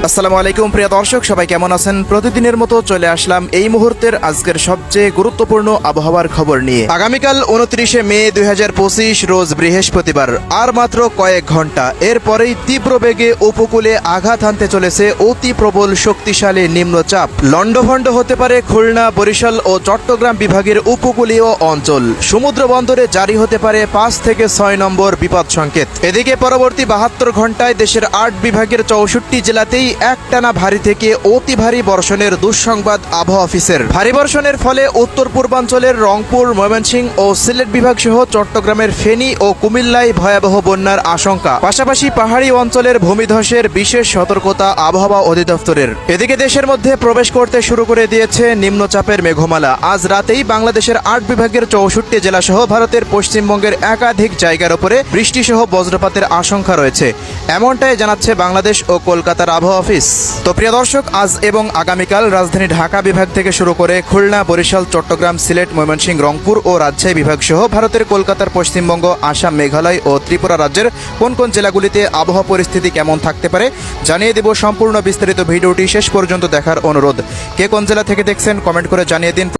আসসালামু আলাইকুম প্রিয় দর্শক, সবাই কেমন আছেন? প্রতিদিনের মতো চলে আসলাম এই মুহূর্তের আজকের সবচেয়ে গুরুত্বপূর্ণ আবহাওয়ার খবর নিয়ে। আগামীকাল 29শে মে 2025 রোজ বৃহস্পতিবার। আর মাত্র কয়েক ঘন্টা এরপরেই তীব্র বেগে উপকূলে আঘাত হানতে চলেছে অতি প্রবল শক্তিশালী নিম্নচাপ। লন্ডভন্ড হতে পারে খুলনা, বরিশাল ও চট্টগ্রাম বিভাগের উপকূলীয় অঞ্চল। সমুদ্র বন্দরে জারি হতে পারে 5 থেকে 6 নম্বর বিপদ সংকেত। এদিকে পরবর্তী 72 ঘন্টায় দেশের 8 বিভাগের 64 জেলাতেই একটানা ভারী থেকে অতি ভারী বর্ষণের দুঃসংবাদ আবহাওয়া অফিসের। ভারী বর্ষণের ফলে উত্তর পূর্বাঞ্চলের রংপুর, ময়মনসিংহ ও সিলেট বিভাগ সহ চট্টগ্রামের ফেনী ও কুমিল্লায় ভয়াবহ বন্যার আশঙ্কা। পাশাপাশি পাহাড়ি অঞ্চলের ভূমিধসের বিশেষ সতর্কতা আবহাওয়া অধিদপ্তরের। এদিকে দেশের মধ্যে প্রবেশ করতে শুরু করে দিয়েছে নিম্নচাপের মেঘমালা। আজ রাতেই বাংলাদেশের 8 বিভাগের 64 জেলা সহ ভারতের পশ্চিমবঙ্গের একাধিক জায়গার উপরে বৃষ্টিসহ বজ্রপাতের আশঙ্কা রয়েছে, এমনটাই জানাচ্ছে বাংলাদেশ ও কলকাতার আবহাওয়া অফিস। তো প্রিয় দর্শক, আজ এবং আগামীকাল রাজধানী ঢাকা বিভাগ থেকে শুরু করে খুলনা, বরিশাল, চট্টগ্রাম, সিলেট, ময়মনসিংহ, রংপুর ও রাজশাহী বিভাগ সহ ভারতের কলকাতার পশ্চিমবঙ্গ, আসাম, মেঘালয় ও ত্রিপুরা রাজ্যের কোন কোন জেলাগুলিতে আবহাওয়া পরিস্থিতি কেমন থাকতে পারে জানিয়ে দেব। সম্পূর্ণ বিস্তারিত ভিডিওটি শেষ পর্যন্ত দেখার অনুরোধ। কে কোন জেলা থেকে দেখছেন কমেন্ট করে জানিয়ে দিন।